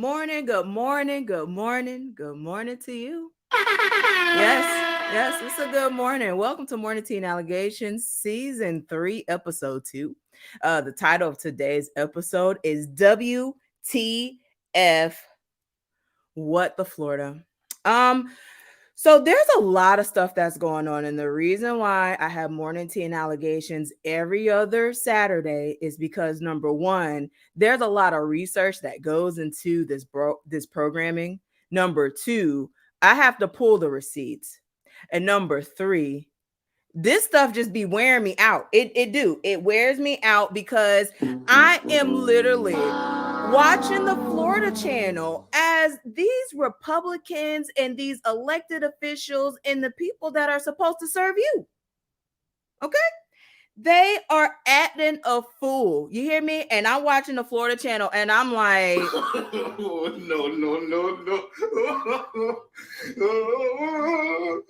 morning, good morning, good morning, good morning to you. Yes, it's a good morning. Welcome to Morning Tea and Allegations, Season 3, Episode 2. The title of today's episode is WTF, What the Florida. So there's a lot of stuff that's going on, and the reason why I have Morning Tea and Allegations every other Saturday is because number one, there's a lot of research that goes into this programming. Number two, I have to pull the receipts, and number three, this stuff just be wearing me out. It wears me out because I am literally watching the Florida channel as these Republicans and these elected officials and the people that are supposed to serve you, okay, they are acting a fool. You hear me? And I'm watching the Florida channel and I'm like, no.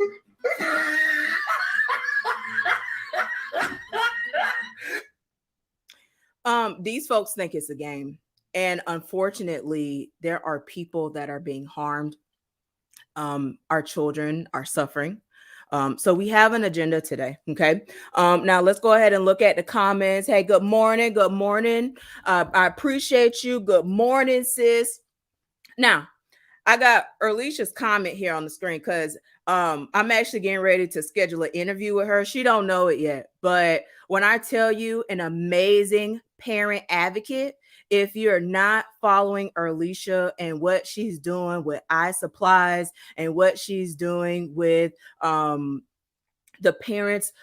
These folks think it's a game. And unfortunately, there are people that are being harmed. Our children are suffering. So we have an agenda today. Okay. Now let's go ahead and look at the comments. Hey, good morning. Good morning. I appreciate you. Good morning, sis. Now, I got Erlicia's comment here on the screen because I'm actually getting ready to schedule an interview with her. She don't know it yet, but when I tell you an amazing parent advocate, if you're not following Erlicia and what she's doing with eye supplies and what she's doing with the parents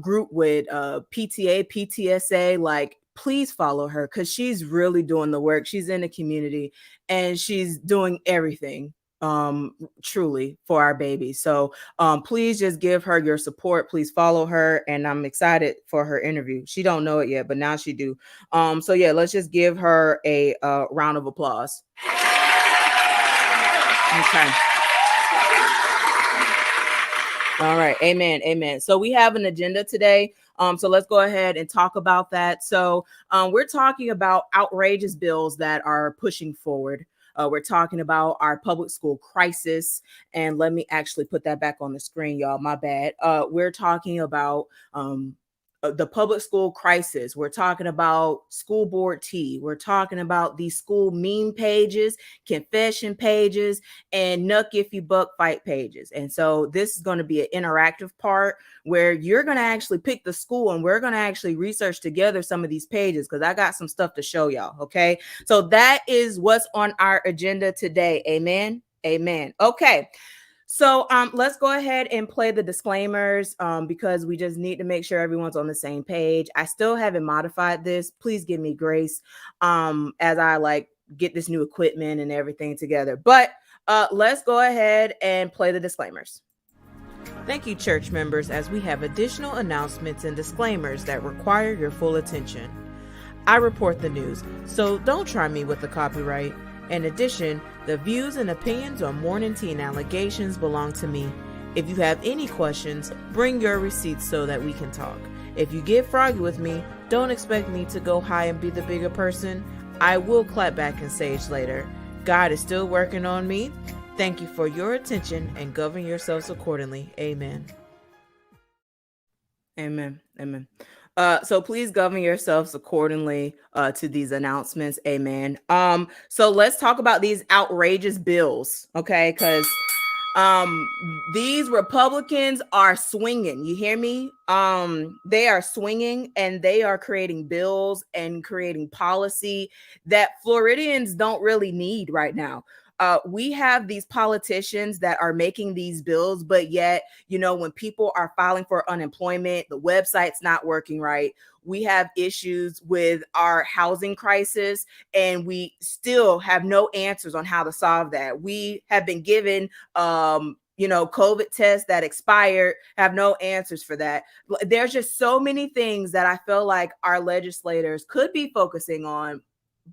group with PTA, PTSA, like please follow her because she's really doing the work. She's in the community and she's doing everything truly for our baby. So please just give her your support. Please follow her, and I'm excited for her interview. She don't know it yet, but now she do. So yeah, let's just give her a round of applause. Okay. All right. Amen. Amen. So we have an agenda today. So let's go ahead and talk about that. So we're talking about outrageous bills that are pushing forward. We're talking about our public school crisis. And let me actually put that back on the screen, y'all. My bad. We're talking about the public school crisis. We're talking about school board tea. We're talking about these school meme pages, confession pages, and Knuck if you buck fight pages. And so this is going to be an interactive part where you're going to actually pick the school and we're going to actually research together some of these pages because I got some stuff to show y'all. Okay. So that is what's on our agenda today. Amen. Amen. Okay. So let's go ahead and play the disclaimers because we just need to make sure everyone's on the same page. I still haven't modified this. Please give me grace as I get this new equipment and everything together. But let's go ahead and play the disclaimers. Thank you, church members, as we have additional announcements and disclaimers that require your full attention. I report the news, so don't try me with the copyright. In addition, the views and opinions on Morning Tea and Allegations belong to me. If you have any questions, bring your receipts so that we can talk. If you get froggy with me, don't expect me to go high and be the bigger person. I will clap back in sage later. God is still working on me. Thank you for your attention and govern yourselves accordingly. Amen. Amen. Amen. So please govern yourselves accordingly to these announcements. Amen. So let's talk about these outrageous bills, okay? Because these Republicans are swinging. You hear me? They are swinging and they are creating bills and creating policy that Floridians don't really need right now. We have these politicians that are making these bills, but yet, when people are filing for unemployment, the website's not working right. We have issues with our housing crisis, and we still have no answers on how to solve that. We have been given, COVID tests that expired, have no answers for that. There's just so many things that I feel like our legislators could be focusing on.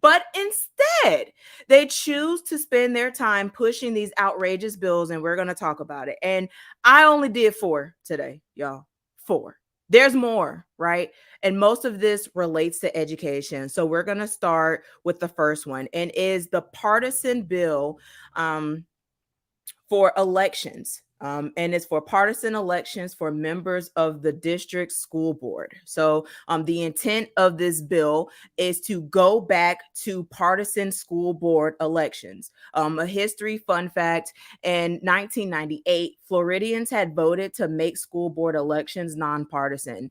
But instead, they choose to spend their time pushing these outrageous bills, and we're going to talk about it. And I only did 4 today, y'all. 4. There's more, right? And most of this relates to education. So we're going to start with the first one, and is the partisan bill for elections. And it's for partisan elections for members of the district school board. So the intent of this bill is to go back to partisan school board elections. A history fun fact: in 1998, Floridians had voted to make school board elections nonpartisan.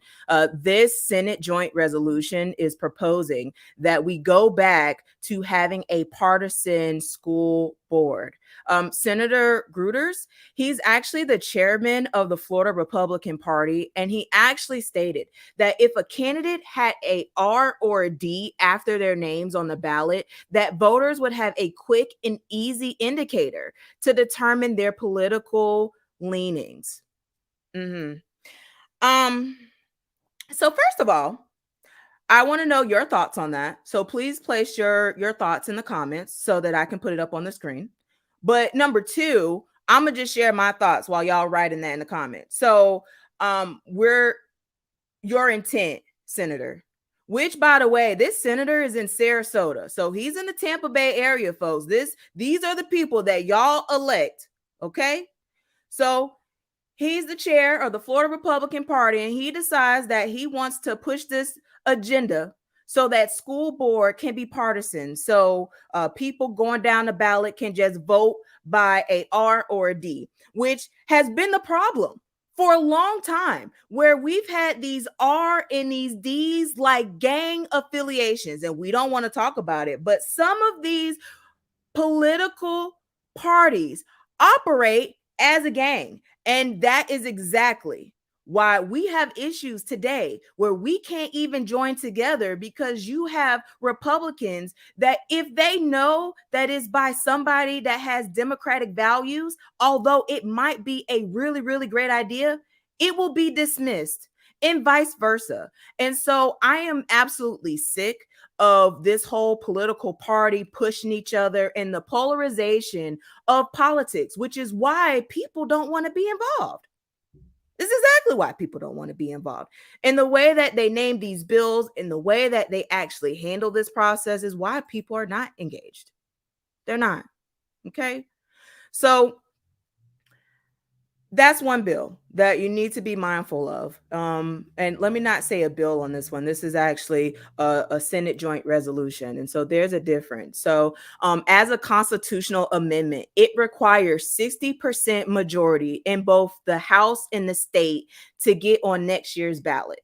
This Senate joint resolution is proposing that we go back to having a partisan school board. Senator Gruters, he's actually the chairman of the Florida Republican Party, and he actually stated that if a candidate had a R or a D after their names on the ballot, that voters would have a quick and easy indicator to determine their political leanings. Mm-hmm. So first of all, I want to know your thoughts on that. So please place your thoughts in the comments so that I can put it up on the screen. But number two, I'm gonna just share my thoughts while y'all writing that in the comments. So we're your intent, Senator. Which, by the way, this senator is in Sarasota. So he's in the Tampa Bay area, folks. These are the people that y'all elect. Okay. So he's the chair of the Florida Republican Party, and he decides that he wants to push this agenda so that school board can be partisan. So people going down the ballot can just vote by a R or a D, which has been the problem for a long time, where we've had these R and these Ds like gang affiliations, and we don't want to talk about it, but some of these political parties operate as a gang. And that is exactly why we have issues today where we can't even join together, because you have Republicans that, if they know that is by somebody that has democratic values, although it might be a really, really great idea, it will be dismissed, and vice versa. And so I am absolutely sick of this whole political party pushing each other and the polarization of politics, which is why people don't want to be involved. This is exactly why people don't want to be involved. And the way that they name these bills and the way that they actually handle this process is why people are not engaged. They're not. Okay. So that's one bill that you need to be mindful of. And let me not say a bill on this one. This is actually a Senate joint resolution. And so there's a difference. So as a constitutional amendment, it requires 60% majority in both the House and the state to get on next year's ballot.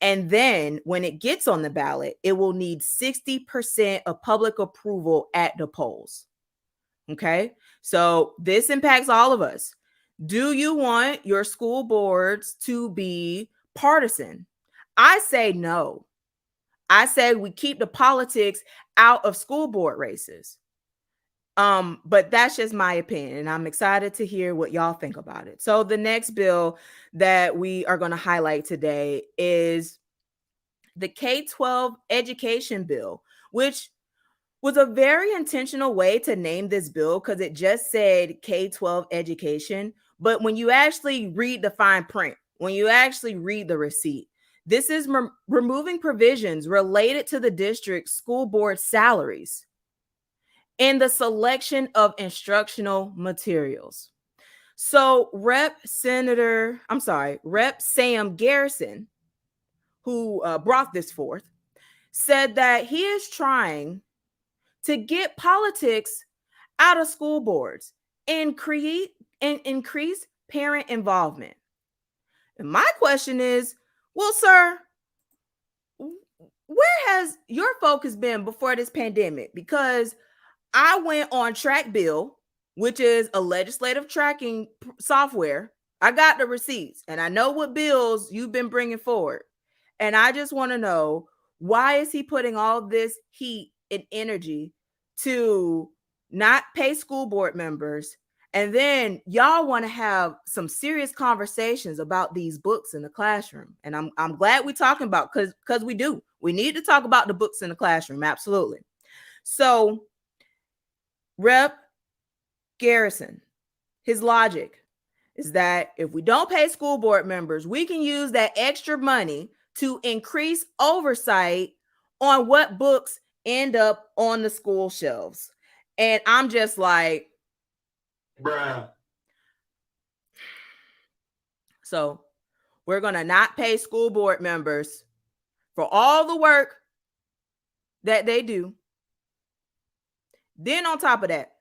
And then when it gets on the ballot, it will need 60% of public approval at the polls. Okay. So this impacts all of us. Do you want your school boards to be partisan? I say no. I say we keep the politics out of school board races. But that's just my opinion, and I'm excited to hear what y'all think about it. So the next bill that we are going to highlight today is the K-12 education bill, which was a very intentional way to name this bill because it just said K-12 education. But when you actually read the fine print, when you actually read the receipt, this is removing provisions related to the district school board salaries and the selection of instructional materials. So Rep. Sam Garrison, who brought this forth, said that he is trying to get politics out of school boards and create and increase parent involvement. And my question is, well, sir, where has your focus been before this pandemic? Because I went on TrackBill, which is a legislative tracking software. I got the receipts and I know what bills you've been bringing forward. And I just want to know, why is he putting all this heat and energy to not pay school board members? And then y'all want to have some serious conversations about these books in the classroom. And I'm glad we're talking about, because we do. We need to talk about the books in the classroom. Absolutely. So Rep. Garrison, his logic is that if we don't pay school board members, we can use that extra money to increase oversight on what books end up on the school shelves. And I'm just like, bruh. So we're going to not pay school board members for all the work that they do. Then on top of that,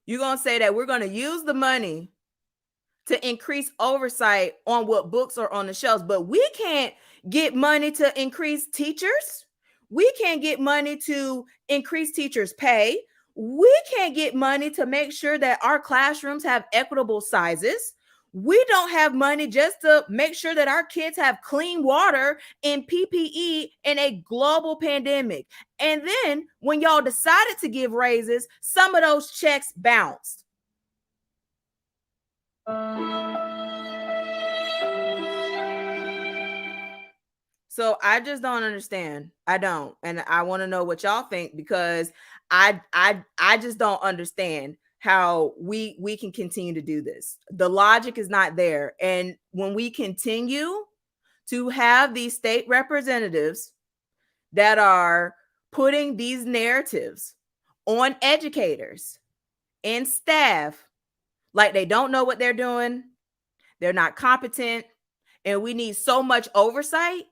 you're going to say that we're going to use the money to increase oversight on what books are on the shelves, but we can't get money to increase teachers. We can't get money to increase teachers' pay. We can't get money to make sure that our classrooms have equitable sizes. We don't have money just to make sure that our kids have clean water and PPE in a global pandemic. And then when y'all decided to give raises, some of those checks bounced. So I just don't understand. I don't. And I want to know what y'all think, because I just don't understand how we can continue to do this. The logic is not there. And when we continue to have these state representatives that are putting these narratives on educators and staff, like they don't know what they're doing, they're not competent, and we need so much oversight,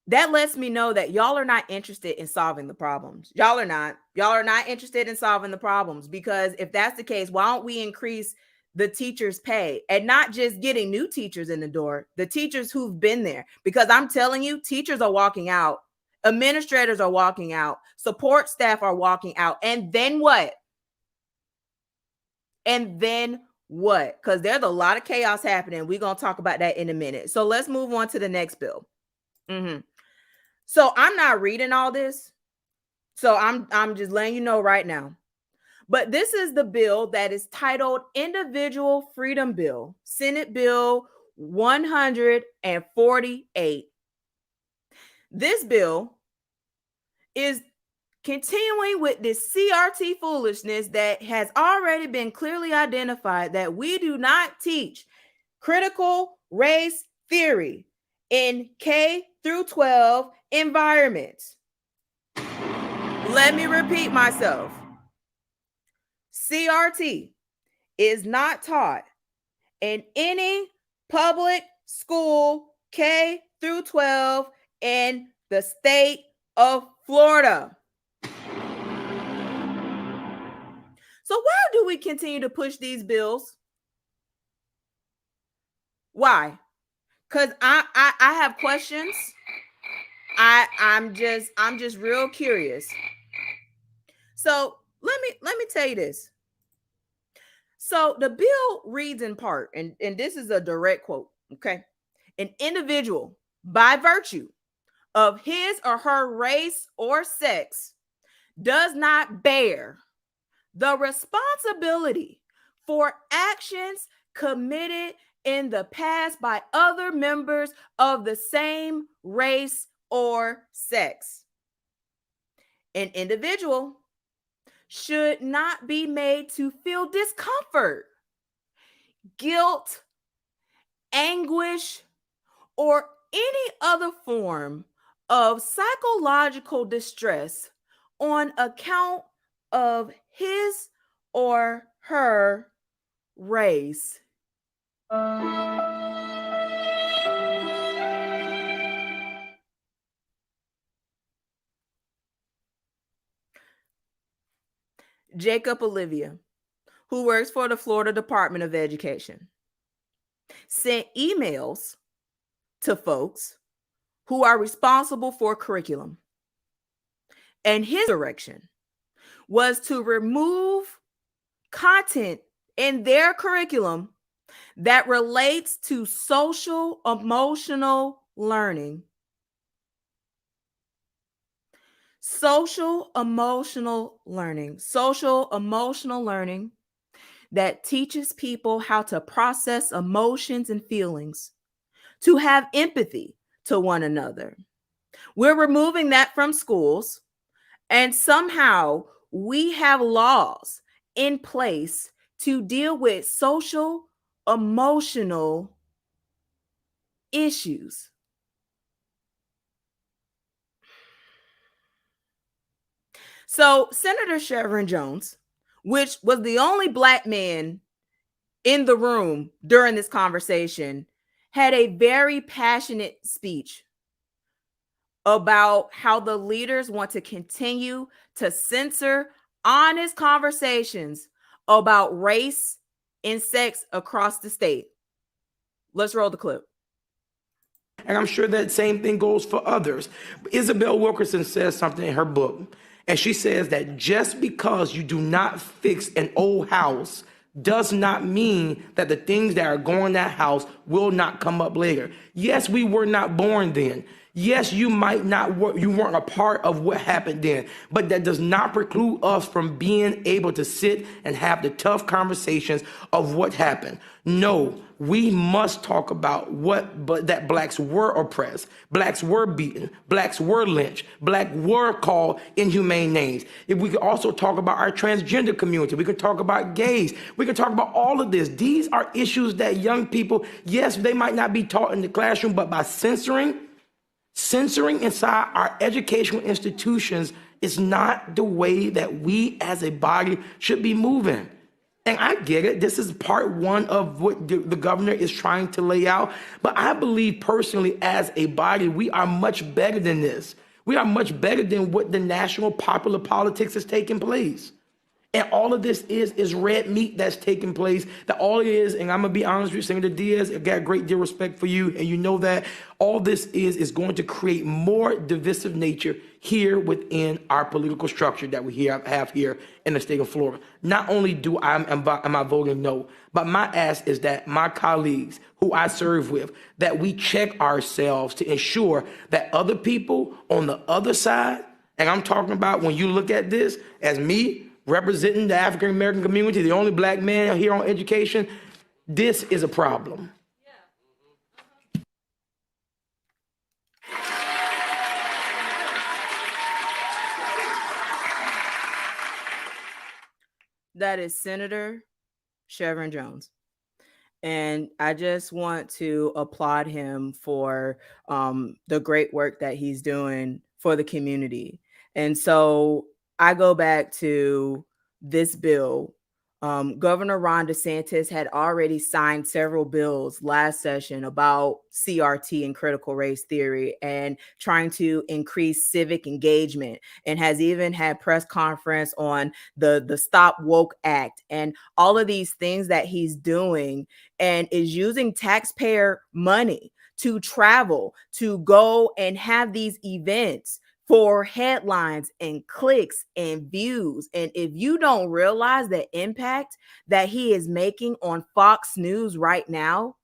that lets me know that y'all are not interested in solving the problems. Y'all are not interested in solving the problems, because if that's the case, why don't we increase the teachers' pay and not just getting new teachers in the door, the teachers who've been there? Because I'm telling you, teachers are walking out, administrators are walking out, support staff are walking out. And then what? And then what? Because there's a lot of chaos happening. We're going to talk about that in a minute. So let's move on to the next bill. So I'm not reading all this. So I'm just letting you know right now. But this is the bill that is titled Individual Freedom Bill, Senate Bill 148. This bill is continuing with this CRT foolishness that has already been clearly identified, that we do not teach critical race theory in K through 12 environments. Let me repeat myself. CRT is not taught in any public school K through 12 in the state of Florida. So why do we continue to push these bills? Why? Because I have questions. I'm just real curious. So let me tell you this. So the bill reads in part, and this is a direct quote, okay? An individual, by virtue of his or her race or sex, does not bear the responsibility for actions committed in the past by other members of the same race or sex. An individual should not be made to feel discomfort, guilt, anguish, or any other form of psychological distress on account of his or her race. Jacob Olivia, who works for the Florida Department of Education, sent emails to folks who are responsible for curriculum. And his direction was to remove content in their curriculum that relates to social emotional learning. Social emotional learning that teaches people how to process emotions and feelings, to have empathy to one another. We're removing that from schools, and somehow we have laws in place to deal with social, emotional issues. So Senator Chevron Jones, which was the only black man in the room during this conversation, had a very passionate speech about how the leaders want to continue to censor honest conversations about race and sex across the state. Let's roll the clip. And I'm sure that same thing goes for others. Isabel Wilkerson says something in her book, and she says that just because you do not fix an old house does not mean that the things that are going in that house will not come up later. Yes, we were not born then. Yes, you might not work, you weren't a part of what happened then, but that does not preclude us from being able to sit and have the tough conversations of what happened. No, we must talk about that blacks were oppressed, blacks were beaten, blacks were lynched, blacks were called inhumane names. If we could also talk about our transgender community, we could talk about gays, we could talk about all of this. These are issues that young people, yes, they might not be taught in the classroom, but by censoring inside our educational institutions is not the way that we as a body should be moving. And I get it. This is part one of what the governor is trying to lay out. But I believe personally, as a body, we are much better than this. We are much better than what the national popular politics is taking place. And all of this is red meat that's taking place. That all it is, and I'm gonna be honest with you, Senator Diaz, I got a great deal of respect for you, and you know that all this is going to create more divisive nature here within our political structure that we have here in the state of Florida. Not only am I voting no, but my ask is that my colleagues who I serve with, that we check ourselves to ensure that other people on the other side, and I'm talking about when you look at this as me, representing the African American community, the only black man here on education, this is a problem. That is Senator Chevron Jones. And I just want to applaud him for the great work that he's doing for the community. And so I go back to this bill. Governor Ron DeSantis had already signed several bills last session about CRT and critical race theory and trying to increase civic engagement, and has even had press conference on the Stop Woke Act and all of these things that he's doing, and is using taxpayer money to travel, to go and have these events for headlines and clicks and views. And if you don't realize the impact that he is making on Fox News right now,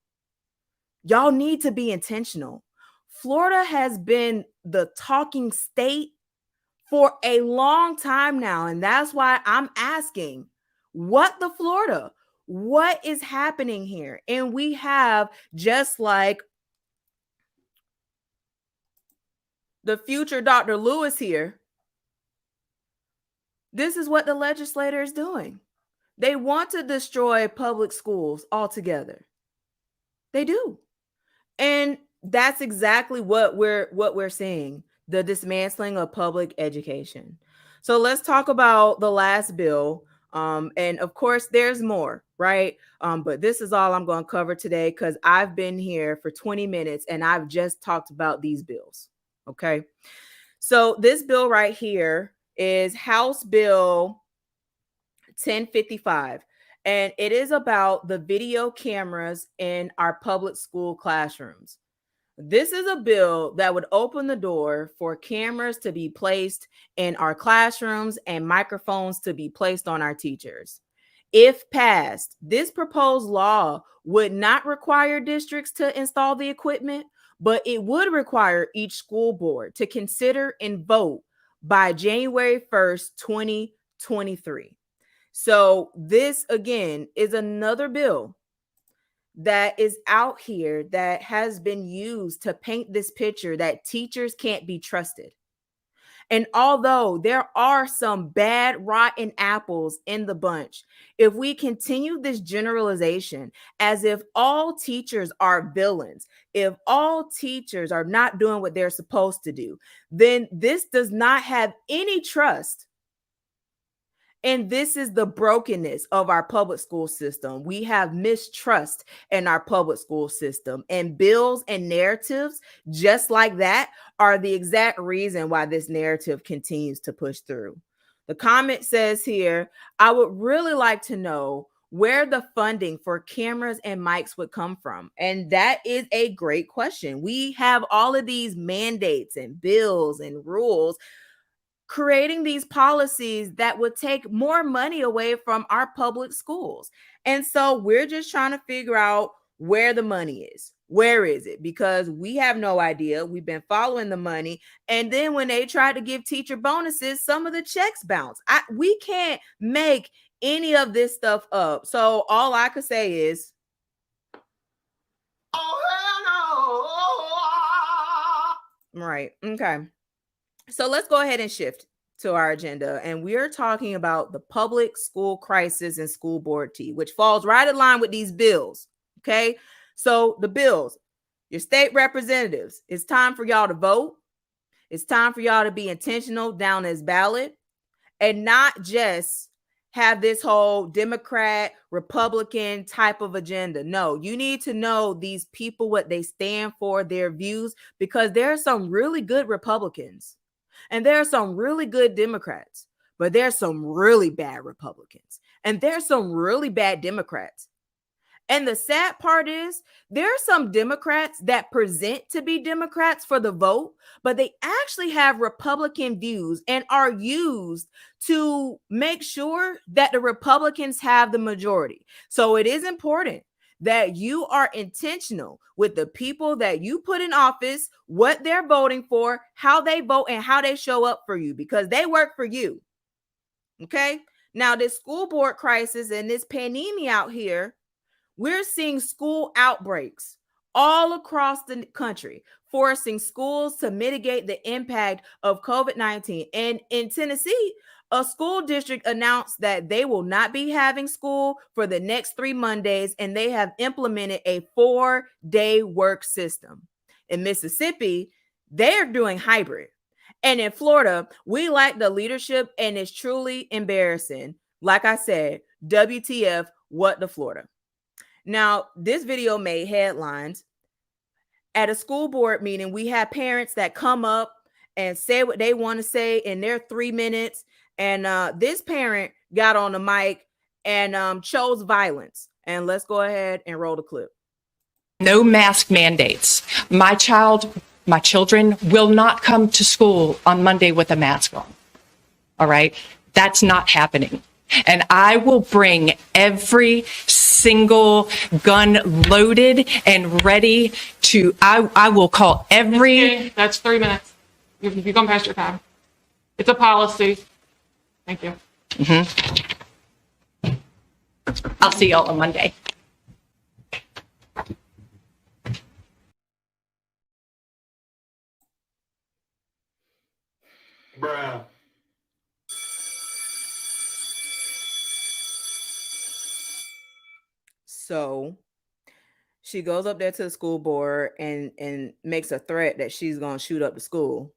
y'all need to be intentional. Florida has been the talking state for a long time now. And that's why I'm asking, what the Florida? What is happening here? And we have, just like the future Dr. Lewis here, this is what the legislator is doing. They want to destroy public schools altogether. They do. And that's exactly what we're seeing, the dismantling of public education. So let's talk about the last bill. And of course, there's more, right? But this is all I'm going to cover today because I've been here for 20 minutes and I've just talked about these bills. Okay. So this bill right here is House Bill 1055. And it is about the video cameras in our public school classrooms. This is a bill that would open the door for cameras to be placed in our classrooms and microphones to be placed on our teachers. If passed, this proposed law would not require districts to install the equipment, but it would require each school board to consider and vote by January 1st, 2023. So this, again, is another bill that is out here that has been used to paint this picture that teachers can't be trusted. And although there are some bad, rotten apples in the bunch, if we continue this generalization as if all teachers are villains, if all teachers are not doing what they're supposed to do, then this does not have any trust. And this is the brokenness of our public school system. We have mistrust in our public school system, and bills and narratives just like that are the exact reason why this narrative continues to push through. The comment says here, I would really like to know where the funding for cameras and mics would come from. And that is a great question. We have all of these mandates and bills and rules creating these policies that would take more money away from our public schools. And so we're just trying to figure out where the money is. Where is it? Because we have no idea. We've been following the money. And then when they tried to give teacher bonuses, some of the checks bounce. We can't make any of this stuff up. So all I could say is, oh, no. Right. Okay. So let's go ahead and shift to our agenda. And we are talking about the public school crisis and school board tea, which falls right in line with these bills. Okay. So the bills, your state representatives, it's time for y'all to vote. It's time for y'all to be intentional down this ballot and not just have this whole Democrat, Republican type of agenda. No, you need to know these people, what they stand for, their views, because there are some really good Republicans. And there are some really good Democrats, but there's some really bad Republicans. And there's some really bad Democrats. And the sad part is there are some Democrats that present to be Democrats for the vote, but they actually have Republican views and are used to make sure that the Republicans have the majority. So it is important that you are intentional with the people that you put in office, what they're voting for, how they vote, and how they show up for you, because they work for you. Okay? Now, this school board crisis and this pandemic out here, we're seeing school outbreaks all across the country, forcing schools to mitigate the impact of COVID-19. And in Tennessee, a school district announced that they will not be having school for the next 3 Mondays, and they have implemented a 4-day work system. In Mississippi, they're doing hybrid. And in Florida, we lack the leadership, and it's truly embarrassing. Like I said, WTF, what the Florida? Now, this video made headlines. At a school board meeting, we have parents that come up and say what they want to say in their 3 minutes. And this parent got on the mic and chose violence. And let's go ahead and roll the clip. No mask mandates. My children will not come to school on Monday with a mask on. All right? That's not happening. And I will bring every single gun loaded and ready to, I will call every... Okay, that's 3 minutes. You've gone past your time. It's a policy. Thank you. Mm-hmm. I'll see y'all on Monday. Bruh. So she goes up there to the school board and makes a threat that she's gonna shoot up the school.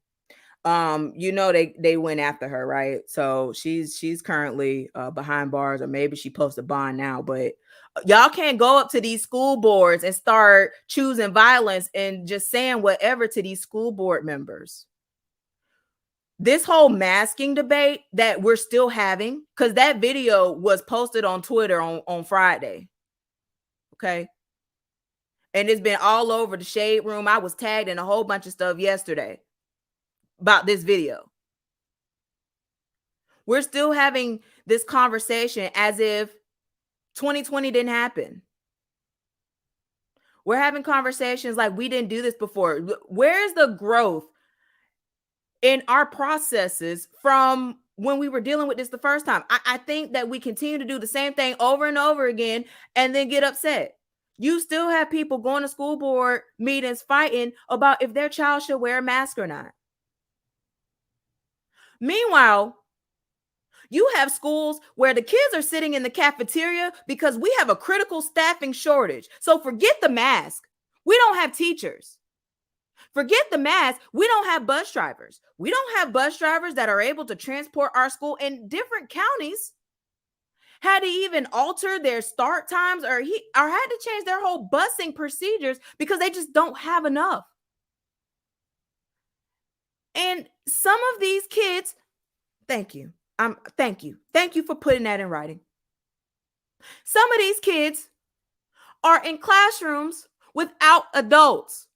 They went after her, right? So she's currently behind bars, or maybe she posted a bond now, but y'all can't go up to these school boards and start choosing violence and just saying whatever to these school board members. This whole masking debate that we're still having, because that video was posted on Twitter on Friday. Okay. And it's been all over the shade room. I was tagged in a whole bunch of stuff yesterday about this video. We're still having this conversation as if 2020 didn't happen. We're having conversations like we didn't do this before. Where's the growth in our processes from when we were dealing with this the first time? I think that we continue to do the same thing over and over again and then get upset. You still have people going to school board meetings fighting about if their child should wear a mask or not. Meanwhile, you have schools where the kids are sitting in the cafeteria because we have a critical staffing shortage. So forget the mask. We don't have teachers. Forget the mask. We don't have bus drivers. We don't have bus drivers that are able to transport our school, in different counties had to even alter their start times or had to change their whole busing procedures because they just don't have enough. And some of these kids, thank you. Thank you for putting that in writing. Some of these kids are in classrooms without adults.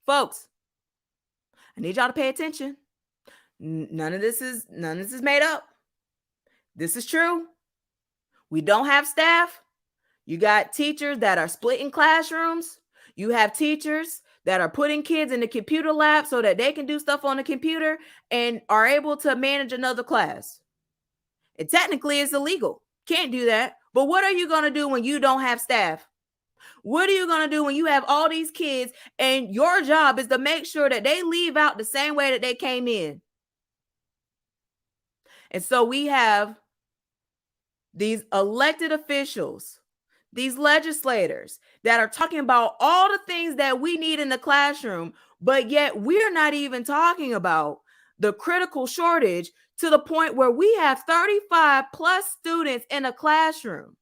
Folks, I need y'all to pay attention. None of this is made up. This is true. We don't have staff. You got teachers that are splitting classrooms. You have teachers that are putting kids in the computer lab so that they can do stuff on the computer and are able to manage another class. And technically it's illegal. Can't do that. But what are you going to do when you don't have staff? What are you going to do when you have all these kids and your job is to make sure that they leave out the same way that they came in? And so we have these elected officials, these legislators that are talking about all the things that we need in the classroom, but yet we're not even talking about the critical shortage to the point where we have 35 plus students in a classroom.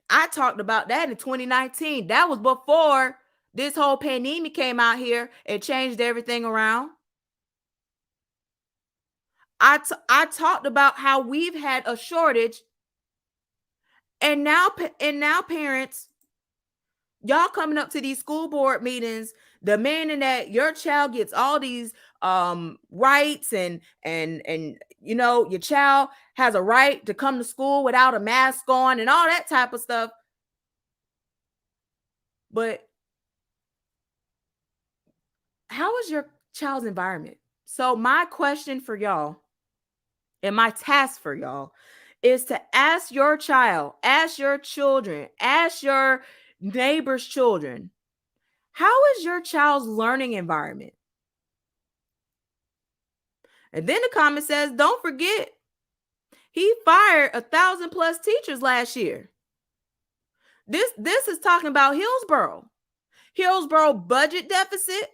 I talked about that in 2019. That was before this whole pandemic came out here and changed everything around. I talked about how we've had a shortage, and now parents, y'all coming up to these school board meetings demanding that your child gets all these rights and you know, your child has a right to come to school without a mask on and all that type of stuff. But how is your child's environment? So my question for y'all and my task for y'all is to ask your child, ask your children, ask your neighbor's children, how is your child's learning environment? And then the comment says, don't forget, he fired 1,000 plus teachers last year. This is talking about Hillsborough budget deficit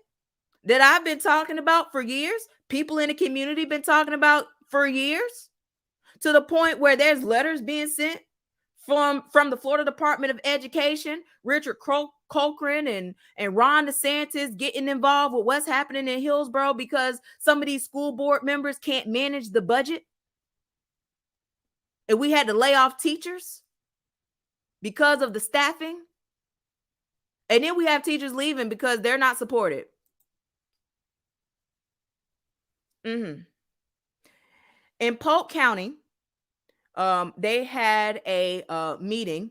that I've been talking about for years. People in the community been talking about for years, to the point where there's letters being sent from the Florida Department of Education, Richard Colcrin and Ron DeSantis getting involved with what's happening in Hillsborough because some of these school board members can't manage the budget. And we had to lay off teachers because of the staffing. And then we have teachers leaving because they're not supported. In Polk County, they had a meeting,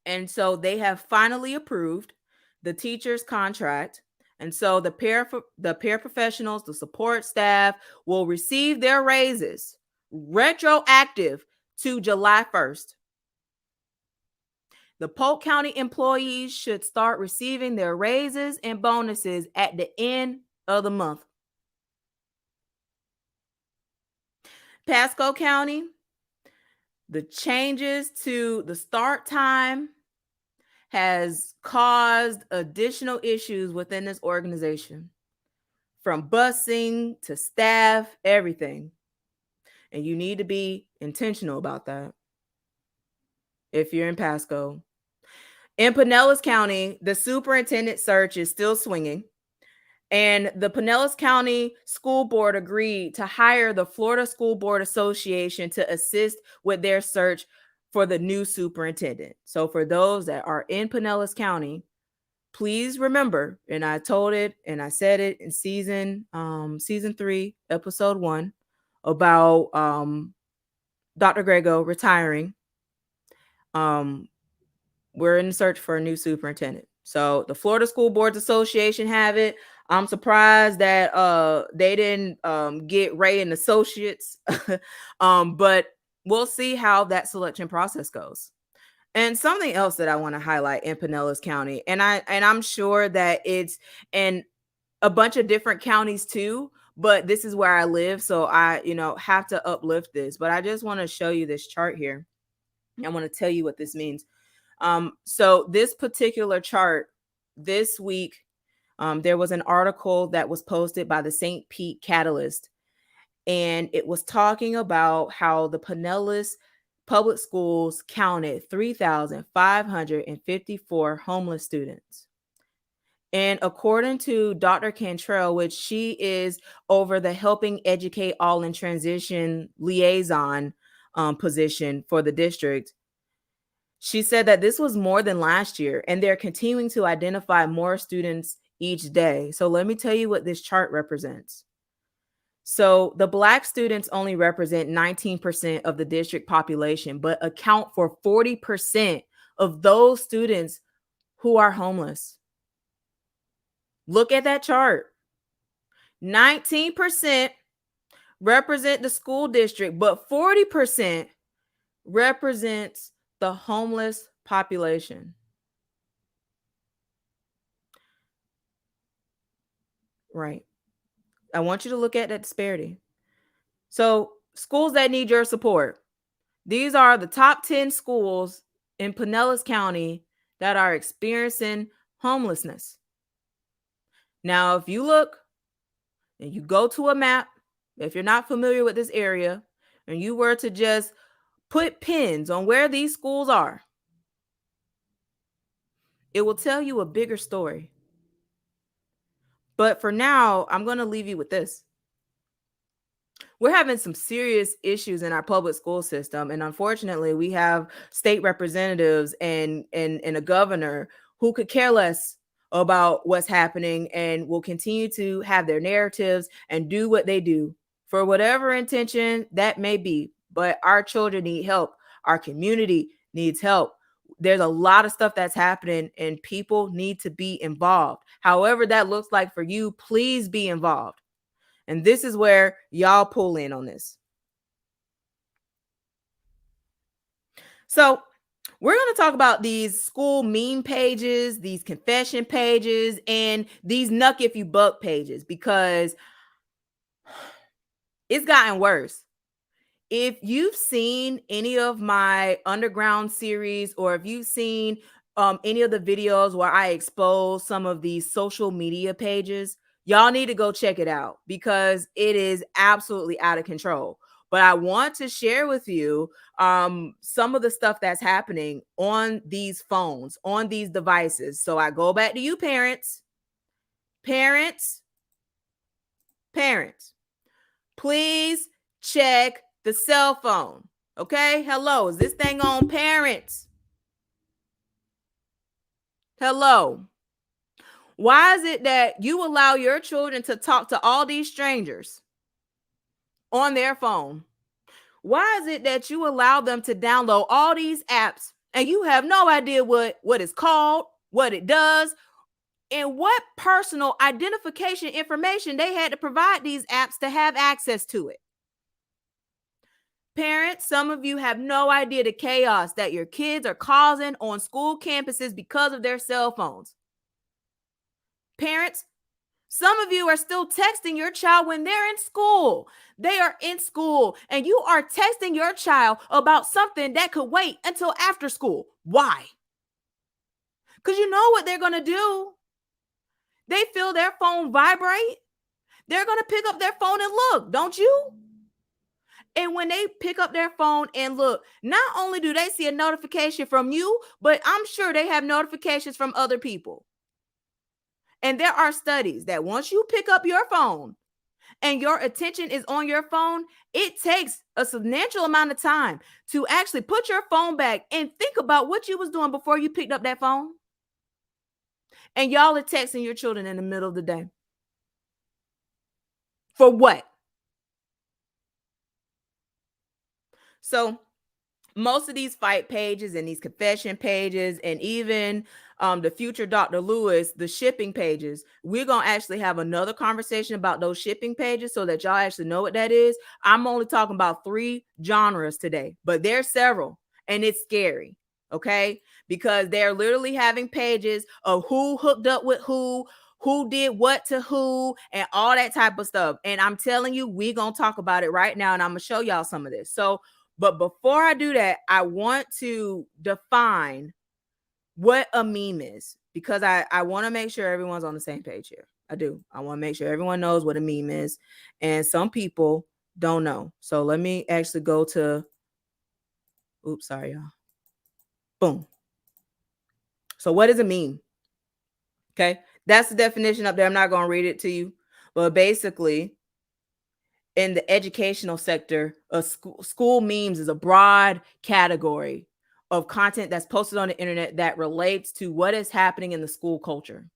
and so they have finally approved the teacher's contract. And so the paraprofessionals, the support staff will receive their raises retroactive to July 1st. The Polk County employees should start receiving their raises and bonuses at the end of the month. Pasco County, the changes to the start time has caused additional issues within this organization, from busing to staff, everything. And you need to be intentional about that if you're in Pasco. In Pinellas County, the superintendent search is still swinging. And the Pinellas County School Board agreed to hire the Florida School Board Association to assist with their search for the new superintendent. So for those that are in Pinellas County, please remember, and I told it and I said it in season 3, episode 1, about Dr. Grego retiring. We're in search for a new superintendent. So the Florida School Boards Association have it. I'm surprised that they didn't get Ray and Associates, but we'll see how that selection process goes. And something else that I want to highlight in Pinellas County, and I'm sure that it's, and a bunch of different counties too, but this is where I live, so I, have to uplift this. But I just want to show you this chart here. I want to tell you what this means. So this particular chart this week, there was an article that was posted by the St. Pete Catalyst, and it was talking about how the Pinellas public schools counted 3,554 homeless students. And according to Dr. Cantrell, which she is over the Helping Educate All in Transition liaison position for the district, she said that this was more than last year, and they're continuing to identify more students each day. So let me tell you what this chart represents. So the Black students only represent 19% of the district population, but account for 40% of those students who are homeless. Look at that chart. 19% represent the school district, but 40% represents the homeless population. Right. I want you to look at that disparity. So, schools that need your support. These are the top 10 schools in Pinellas County that are experiencing homelessness. Now, if you look and you go to a map, if you're not familiar with this area, and you were to just put pins on where these schools are, it will tell you a bigger story. But for now, I'm going to leave you with this. We're having some serious issues in our public school system. And unfortunately, we have state representatives and a governor who could care less about what's happening and will continue to have their narratives and do what they do for whatever intention that may be. But our children need help. Our community needs help. There's a lot of stuff that's happening and people need to be involved. However that looks like for you, please be involved. And this is where y'all pull in on this. So we're going to talk about these school meme pages, these confession pages, and these Knuck if you buck pages, because it's gotten worse. If you've seen any of my underground series, or if you've seen any of the videos where I expose some of these social media pages, y'all need to go check it out because it is absolutely out of control. But I want to share with you some of the stuff that's happening on these phones, on these devices. So I go back to you, parents. Parents, please check the cell phone. Okay? Hello, is this thing on, parents? Hello. Why is it that you allow your children to talk to all these strangers on their phone? Why is it that you allow them to download all these apps and you have no idea what it's called, what it does, and what personal identification information they had to provide these apps to have access to it? Parents, some of you have no idea the chaos that your kids are causing on school campuses because of their cell phones. Parents, some of you are still texting your child when they're in school. They are in school and you are texting your child about something that could wait until after school. Why? Because you know what they're going to do. They feel their phone vibrate. They're going to pick up their phone and look, don't you? And when they pick up their phone and look, not only do they see a notification from you, but I'm sure they have notifications from other people. And there are studies that once you pick up your phone and your attention is on your phone, it takes a substantial amount of time to actually put your phone back and think about what you was doing before you picked up that phone. And y'all are texting your children in the middle of the day. For what? So most of these fight pages and these confession pages and even the future Dr. Lewis, the shipping pages, we're going to actually have another conversation about those shipping pages so that y'all actually know what that is. I'm only talking about 3 genres today, but there's several and it's scary. Okay, because they're literally having pages of who hooked up with who who did what to who and all that type of stuff. And I'm telling you, we're going to talk about it right now, and I'm going to show y'all some of this. So, but before I do that, I want to define what a meme is, because I want to make sure everyone's on the same page here. I do. I want to make sure everyone knows what a meme is. And some people don't know. So let me actually go to, oops, sorry, y'all. Boom. So what is a meme? Okay. That's the definition up there. I'm not going to read it to you, but basically in the educational sector, a school memes is a broad category of content that's posted on the internet that relates to what is happening in the school culture.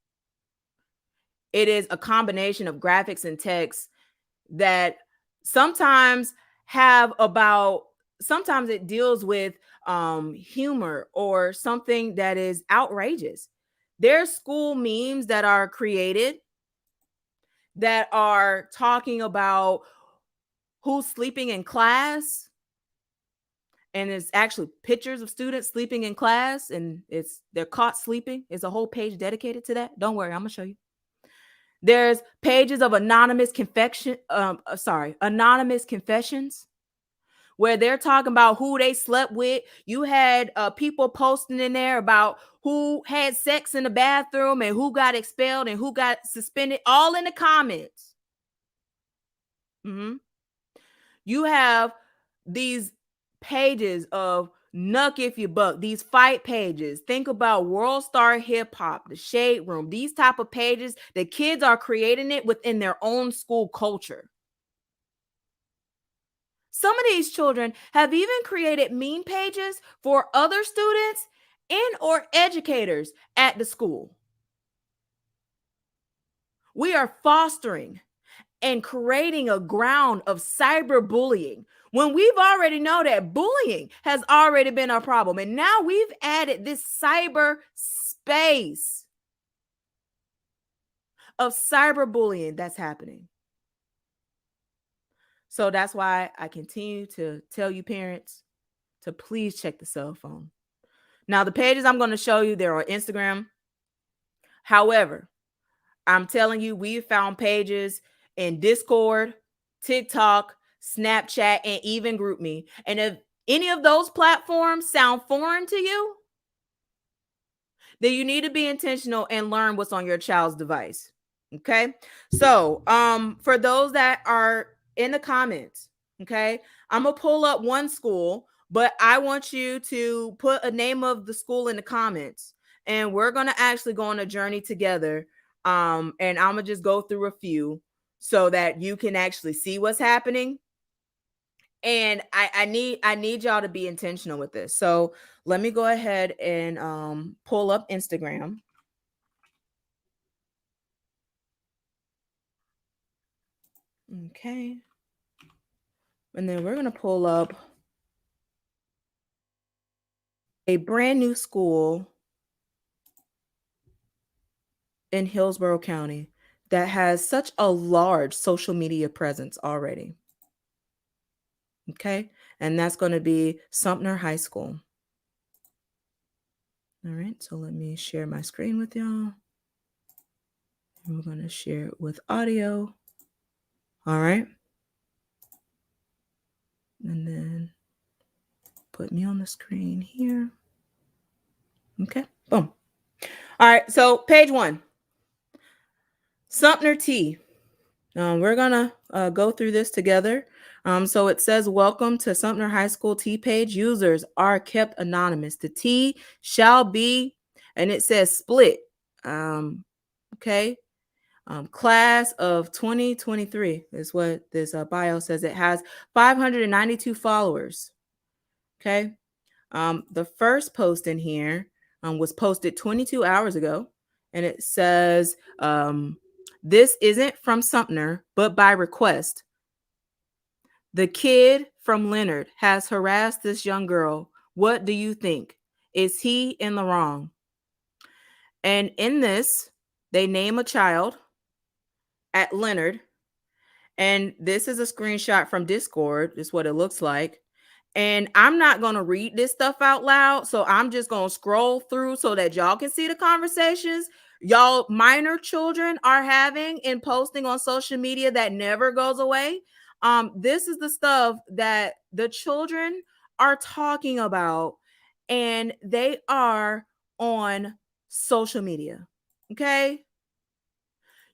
It is a combination of graphics and text that sometimes sometimes it deals with humor or something that is outrageous. There's school memes that are created that are talking about who's sleeping in class, and it's actually pictures of students sleeping in class, and they're caught sleeping. It's a whole page dedicated to that. Don't worry, I'm gonna show you. There's pages of anonymous confessions where they're talking about who they slept with. You had people posting in there about who had sex in the bathroom and who got expelled and who got suspended, all in the comments. You have these pages of Knuck if you buck, these fight pages. Think about World Star Hip Hop, the Shade Room, these type of pages. The kids are creating it within their own school culture. Some of these children have even created meme pages for other students and or educators at the school. We are fostering and creating a ground of cyberbullying when we've already know that bullying has already been a problem. And now we've added this cyber space of cyberbullying that's happening. So that's why I continue to tell you parents to please check the cell phone. Now, the pages I'm going to show you, they're on Instagram. However, I'm telling you, we found pages in Discord, TikTok, Snapchat, and even GroupMe. And if any of those platforms sound foreign to you, then you need to be intentional and learn what's on your child's device. Okay. So, for those that are in the comments, okay, I'm going to pull up one school, but I want you to put a name of the school in the comments, and we're going to actually go on a journey together. And I'm going to just go through a few so that you can actually see what's happening. And I need y'all to be intentional with this. So let me go ahead and pull up Instagram. Okay. And then we're going to pull up a brand new school in Hillsborough County that has such a large social media presence already. Okay. And that's going to be Sumner High School. All right. So let me share my screen with y'all. And we're going to share it with audio. All right. And then put me on the screen here. Okay. Boom. All right. So page 1. Sumner T. We're going to go through this together. So it says, welcome to Sumner High School T page. Users are kept anonymous. The T shall be, and it says split. Okay. Class of 2023 is what this bio says. It has 592 followers. Okay. The first post in here was posted 22 hours ago, and it says, this isn't from Sumner, but by request. The kid from Leonard has harassed this young girl. What do you think? Is he in the wrong? And in this, they name a child at Leonard. And this is a screenshot from Discord. This is what it looks like. And I'm not going to read this stuff out loud. So I'm just going to scroll through so that y'all can see the conversations. y'all minor children are having and posting on social media that never goes away. This is the stuff that the children are talking about, and they are on social media. Okay.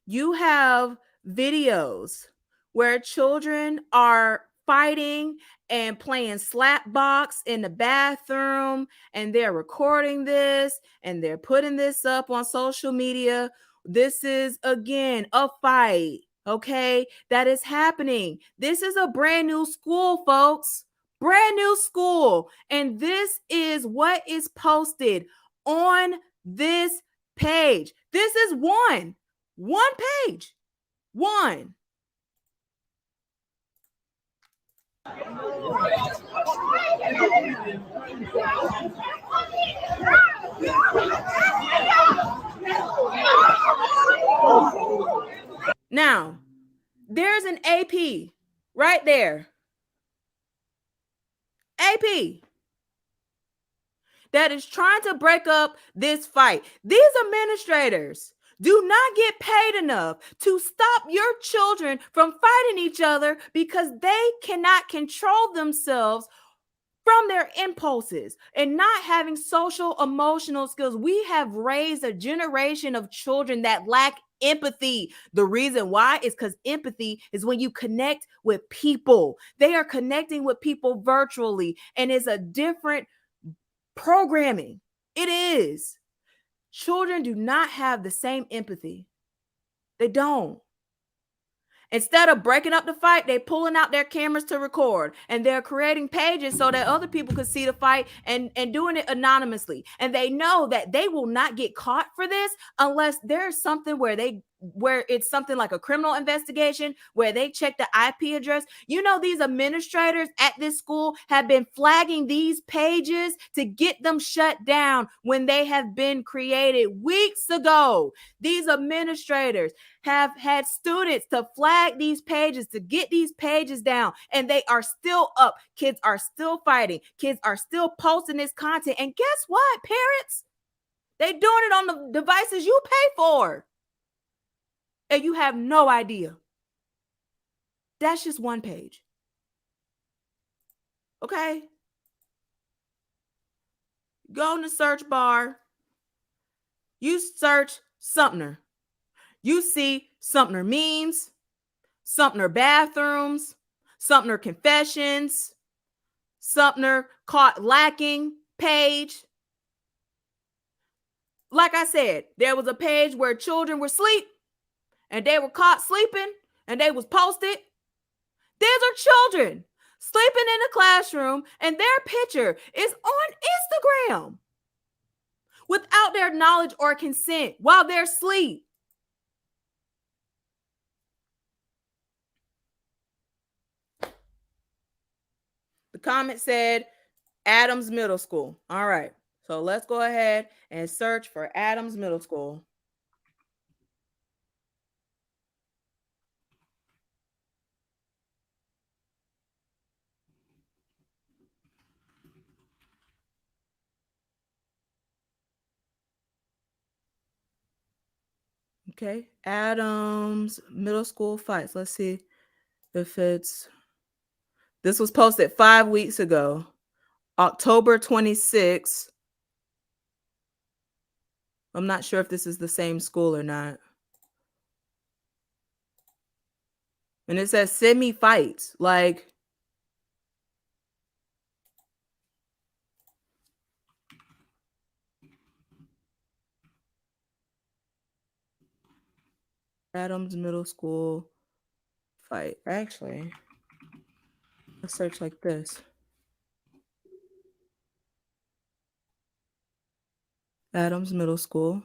You have videos where children are fighting and playing slap box in the bathroom, and they're recording this and they're putting this up on social media. This is again a fight, okay, that is happening. This is a brand new school, folks. Brand new school. And this is what is posted on this page. This is one page. One. Now, there's an AP right there. AP that is trying to break up this fight. These administrators do not get paid enough to stop your children from fighting each other because they cannot control themselves from their impulses and not having social emotional skills. We have raised a generation of children that lack empathy. The reason why is because empathy is when you connect with people. They are connecting with people virtually, and it's a different programming. It is. Children do not have the same empathy. They don't. Instead of breaking up the fight, they're pulling out their cameras to record, and they're creating pages so that other people can see the fight and doing it anonymously. And they know that they will not get caught for this unless there's something where it's something like a criminal investigation where they check the IP address. You know, these administrators at this school have been flagging these pages to get them shut down when they have been created weeks ago. These administrators have had students to flag these pages to get these pages down, and they are still up. Kids are still fighting. Kids are still posting this content. And guess what, parents? They're doing it on the devices you pay for. And you have no idea. That's just one page. Okay? Go in the search bar. You search Sumner. You see Sumner memes, Sumner bathrooms, Sumner confessions, Sumner caught lacking page. Like I said, there was a page where children were asleep and they were caught sleeping and they was posted. These are children sleeping in the classroom and their picture is on Instagram without their knowledge or consent while they're asleep. The comment said Adams Middle School. All right. So let's go ahead and search for Adams Middle School. Okay. Adams Middle School fights. Let's see if it's. This was posted 5 weeks ago, October 26th. I'm not sure if this is the same school or not. And it says send me fights. Like, Adams Middle School fight. Actually, let's search like this. Adams Middle School.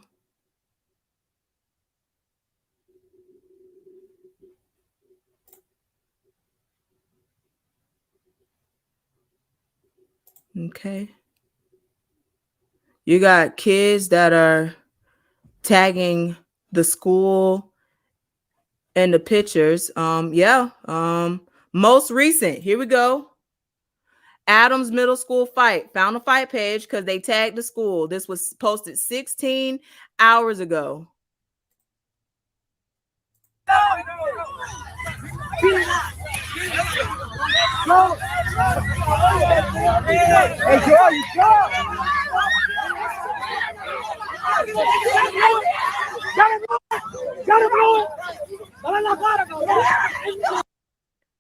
Okay. You got kids that are tagging the school and the pictures. Most recent. Here we go. Adams Middle School fight. Found a fight page because they tagged the school. This was posted 16 hours ago.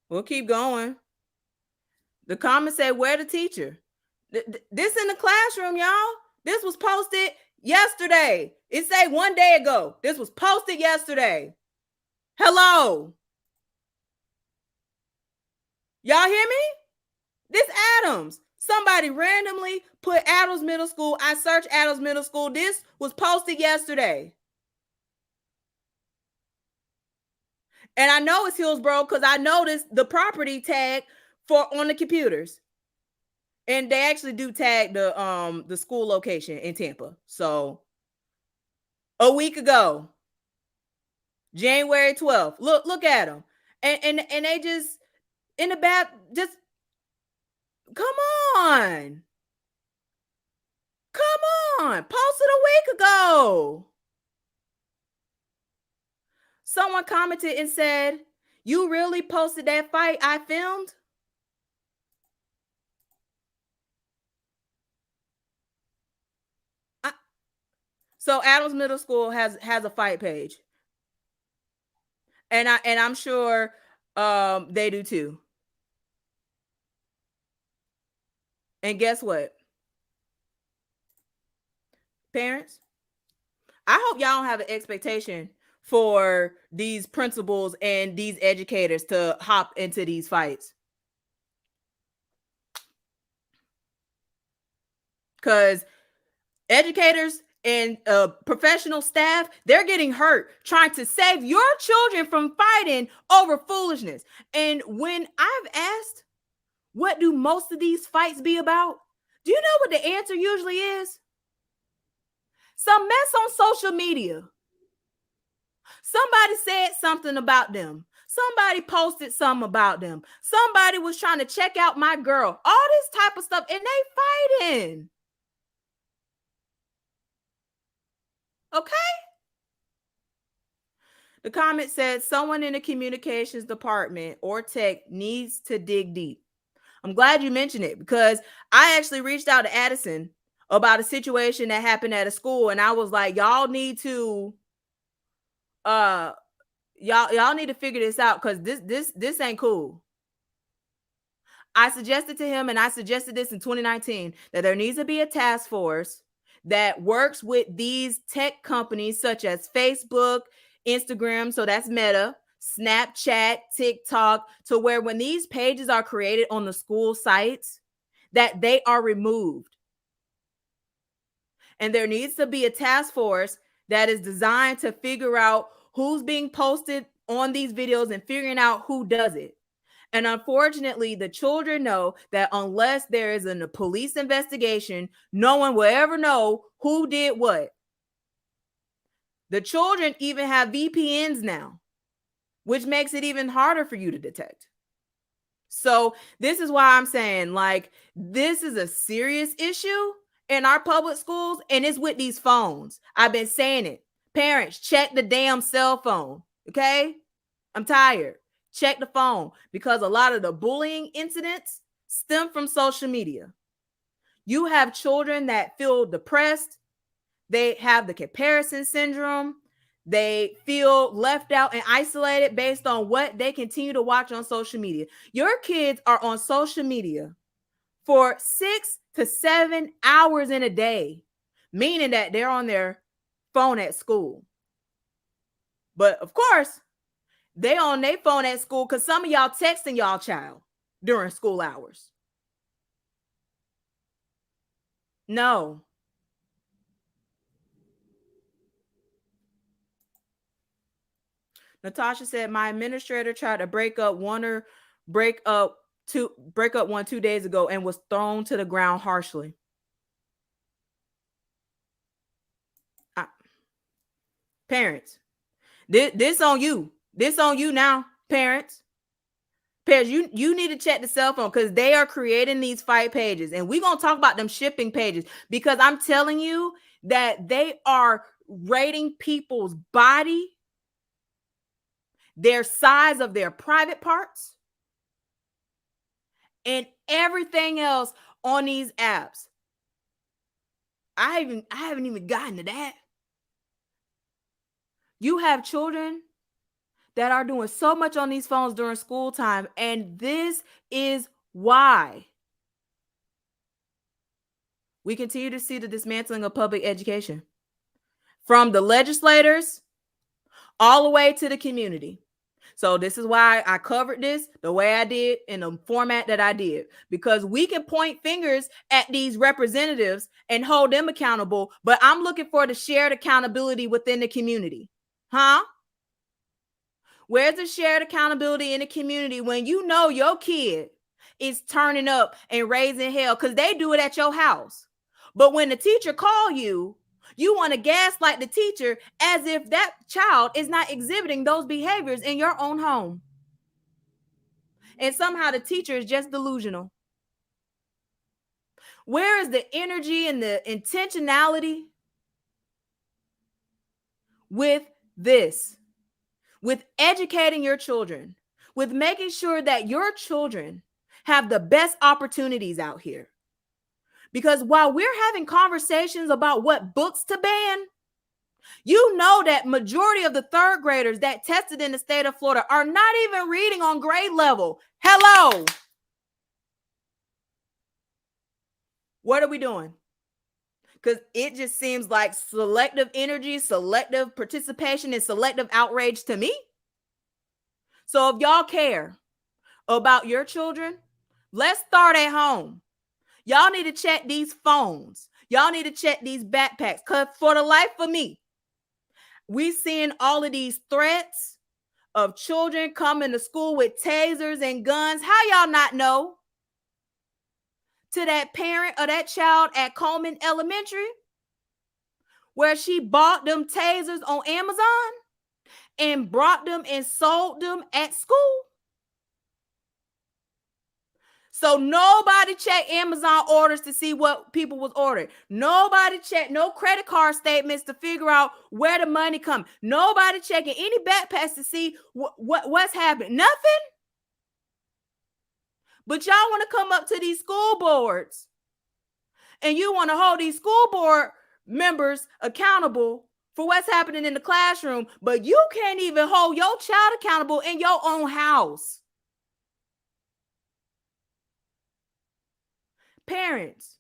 We'll keep going. The comments say, where the teacher? This in the classroom, y'all. This was posted yesterday. It say 1 day ago. This was posted yesterday. Hello. Y'all hear me? This Adams. Somebody randomly put Adams Middle School. I searched Adams Middle School. This was posted yesterday. And I know it's Hillsborough because I noticed the property tag for on the computers. And they actually do tag the school location in Tampa. So a week ago, January 12th. Look at them. And they just in the back, just come on. Come on. Posted a week ago. Someone commented and said, you really posted that fight I filmed? So Adams Middle School has a fight page. And I'm sure they do too. And guess what? Parents, I hope y'all don't have an expectation for these principals and these educators to hop into these fights. Because educators and professional staff, they're getting hurt trying to save your children from fighting over foolishness. And when I've asked, what do most of these fights be about? Do you know what the answer usually is? Some mess on social media. Somebody said something about them. Somebody posted something about them. Somebody was trying to check out my girl. All this type of stuff, and they fighting. Okay? The comment said someone in the communications department or tech needs to dig deep. I'm glad you mentioned it because I actually reached out to Addison about a situation that happened at a school, and I was like, y'all need to y'all need to figure this out because this ain't cool. I suggested to him, and I suggested this in 2019, that there needs to be a task force that works with these tech companies such as Facebook, Instagram, so that's Meta, Snapchat, TikTok, to where when these pages are created on the school sites, that they are removed. And there needs to be a task force that is designed to figure out who's being posted on these videos and figuring out who does it. And unfortunately, the children know that unless there is a police investigation, no one will ever know who did what. The children even have VPNs now, which makes it even harder for you to detect. So this is why I'm saying, like, this is a serious issue in our public schools, and it's with these phones. I've been saying it. Parents, check the damn cell phone, okay? I'm tired. Check the phone because a lot of the bullying incidents stem from social media. You have children that feel depressed. They have the comparison syndrome. They feel left out and isolated based on what they continue to watch on social media. Your kids are on social media for 6 to 7 hours in a day, meaning that they're on their phone at school. But of course, they on their phone at school because some of y'all texting y'all child during school hours. No. Natasha said, my administrator tried to break up one 2 days ago and was thrown to the ground harshly. Parents, this on you. This on you now, parents. Parents, you need to check the cell phone because they are creating these fight pages. And we're going to talk about them shipping pages because I'm telling you that they are rating people's body, their size of their private parts, and everything else on these apps. I haven't even gotten to that. You have children that are doing so much on these phones during school time, and this is why we continue to see the dismantling of public education from the legislators all the way to the community. So this is why I covered this the way I did in the format that I did, because we can point fingers at these representatives and hold them accountable, but I'm looking for the shared accountability within the community. Huh? Where's the shared accountability in the community when you know your kid is turning up and raising hell because they do it at your house? But when the teacher call you, you want to gaslight the teacher as if that child is not exhibiting those behaviors in your own home. And somehow the teacher is just delusional. Where is the energy and the intentionality with this? With educating your children, with making sure that your children have the best opportunities out here. Because while we're having conversations about what books to ban, you know that majority of the third graders that tested in the state of Florida are not even reading on grade level. Hello. What are we doing? Because it just seems like selective energy, selective participation, and selective outrage to me. So if y'all care about your children, let's start at home. Y'all need to check these phones. Y'all need to check these backpacks. Because for the life of me, we seeing all of these threats of children coming to school with tasers and guns. How y'all not know? To that parent or that child at Coleman Elementary, where she bought them tasers on Amazon and brought them and sold them at school. So nobody checked Amazon orders to see what people was ordering. Nobody checked no credit card statements to figure out where the money comes. Nobody checking any backpacks to see what's happening. Nothing. But y'all want to come up to these school boards and you want to hold these school board members accountable for what's happening in the classroom, but you can't even hold your child accountable in your own house. Parents,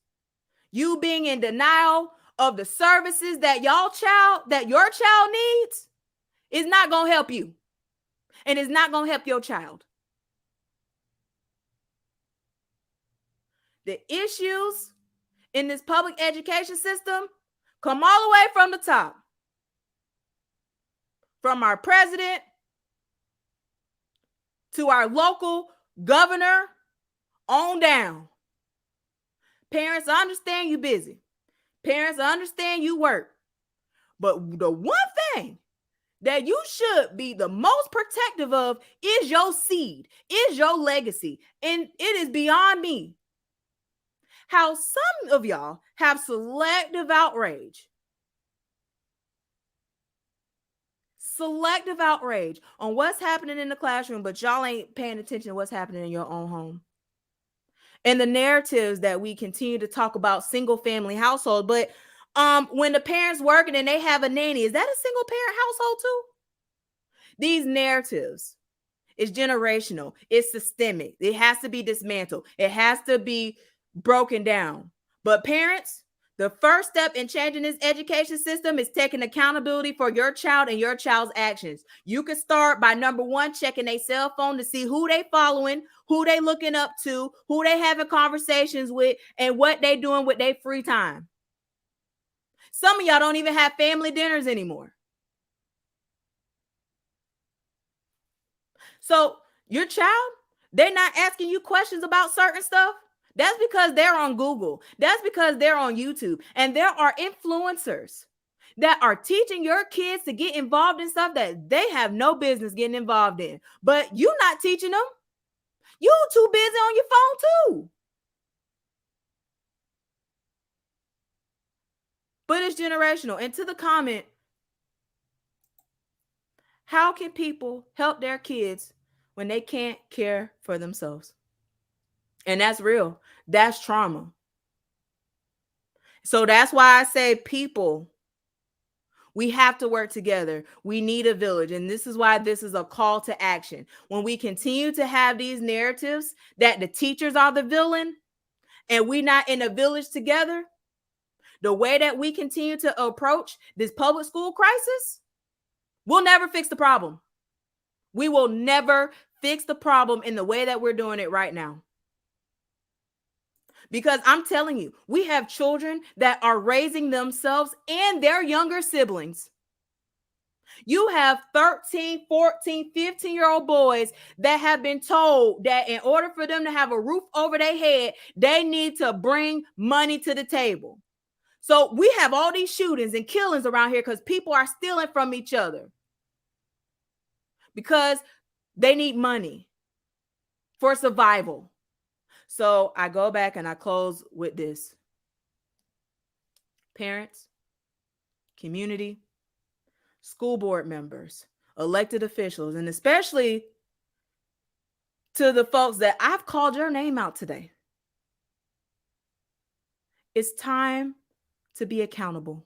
you being in denial of the services that your child needs is not going to help you. And it's not going to help your child. The issues in this public education system come all the way from the top. From our president to our local governor on down. Parents, I understand you busy. Parents, I understand you work. But the one thing that you should be the most protective of is your seed, is your legacy. And it is beyond me how some of y'all have selective outrage. Selective outrage on what's happening in the classroom, but y'all ain't paying attention to what's happening in your own home. And the narratives that we continue to talk about single family household, but when the parents working and they have a nanny, is that a single parent household too? These narratives is generational, it's systemic, it has to be dismantled, it has to be broken down. But parents, the first step in changing this education system is taking accountability for your child and your child's actions. You can start by number one, checking their cell phone to see who they following, who they looking up to, who they having conversations with, and what they doing with their free time. Some of y'all don't even have family dinners anymore. So your child, they're not asking you questions about certain stuff. That's because they're on Google. That's because they're on YouTube. And there are influencers that are teaching your kids to get involved in stuff that they have no business getting involved in. But you're not teaching them. You too busy on your phone too. But it's generational. And to the comment, how can people help their kids when they can't care for themselves? And that's real. That's trauma. So that's why I say, people, we have to work together. We need a village. And this is why this is a call to action. When we continue to have these narratives that the teachers are the villain and we're not in a village together, the way that we continue to approach this public school crisis, we'll never fix the problem. We will never fix the problem in the way that we're doing it right now. Because I'm telling you, we have children that are raising themselves and their younger siblings. You have 13, 14, 15-year-old boys that have been told that in order for them to have a roof over their head, they need to bring money to the table. So we have all these shootings and killings around here because people are stealing from each other because they need money for survival. So I go back and I close with this. Parents, community, school board members, elected officials, and especially to the folks that I've called your name out today. It's time to be accountable.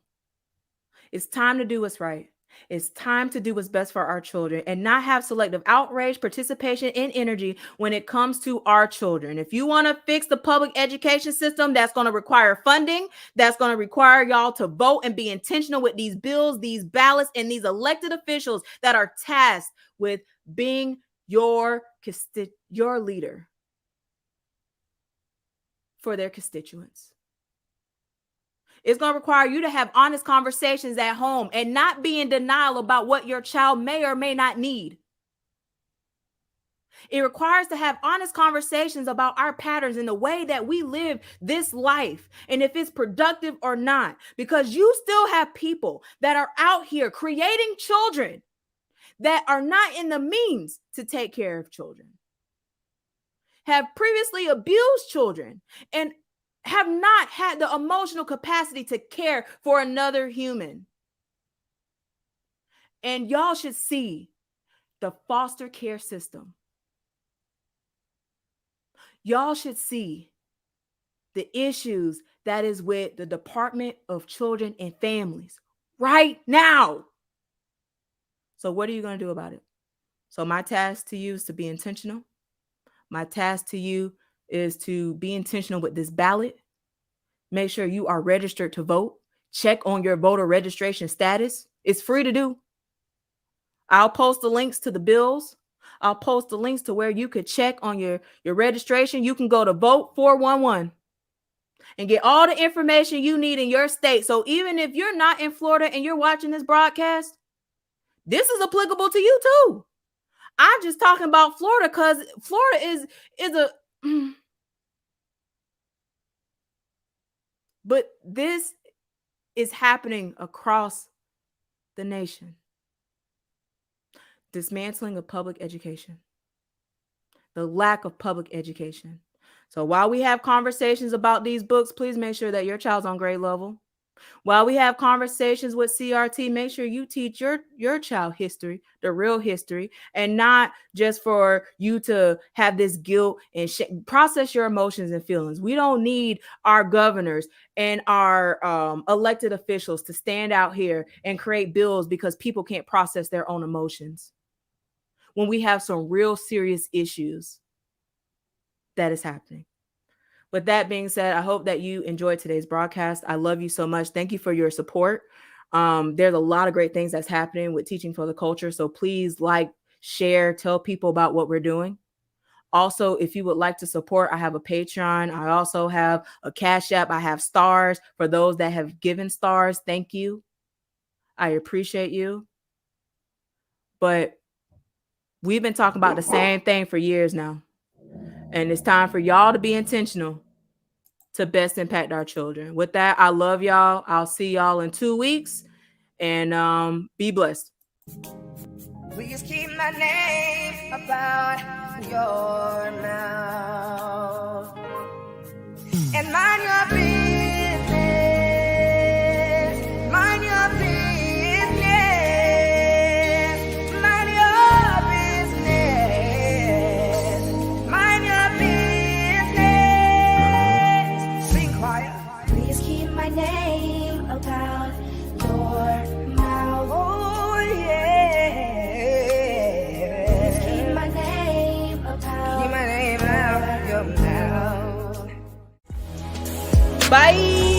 It's time to do what's right. It's time to do what's best for our children and not have selective outrage, participation, and energy when it comes to our children. If you want to fix the public education system, that's going to require funding. That's going to require y'all to vote and be intentional with these bills, these ballots, and these elected officials that are tasked with being your leader for their constituents. It's going to require you to have honest conversations at home and not be in denial about what your child may or may not need. It requires to have honest conversations about our patterns and the way that we live this life and if it's productive or not, because you still have people that are out here creating children that are not in the means to take care of children, have previously abused children, and have not had the emotional capacity to care for another human. And y'all should see the foster care system. Y'all should see the issues that is with the Department of Children and Families right now. So what are you going to do about it? So my task to you is to be intentional. My task to you is to be intentional with this ballot. Make sure you are registered to vote. Check on your voter registration status. It's free to do. I'll post the links to the bills. I'll post the links to where you could check on your registration. You can go to Vote 411 and get all the information you need in your state. So even if you're not in Florida and you're watching this broadcast, this is applicable to you too. I'm just talking about Florida because Florida is a but this is happening across the nation. Dismantling of public education. The lack of public education. So while we have conversations about these books, please make sure that your child's on grade level. While we have conversations with CRT, make sure you teach your child history, the real history, and not just for you to have this guilt and process your emotions and feelings. We don't need our governors and our elected officials to stand out here and create bills because people can't process their own emotions when we have some real serious issues that is happening. With that being said, I hope that you enjoyed today's broadcast. I love you so much. Thank you for your support. There's a lot of great things that's happening with Teaching for the Culture. So please like, share, tell people about what we're doing. Also, if you would like to support, I have a Patreon. I also have a Cash App. I have stars for those that have given stars. Thank you. I appreciate you. But we've been talking about the same thing for years now. And it's time for y'all to be intentional to best impact our children. With that, I love y'all. I'll see y'all in 2 weeks. And be blessed. Please keep my name about your mouth and mind your business. Mind your business. Mind your business. Mind your business. Sing choir. Please keep my name about your mouth. Oh yeah. Please keep my name about Keep my name out your mouth. Bye.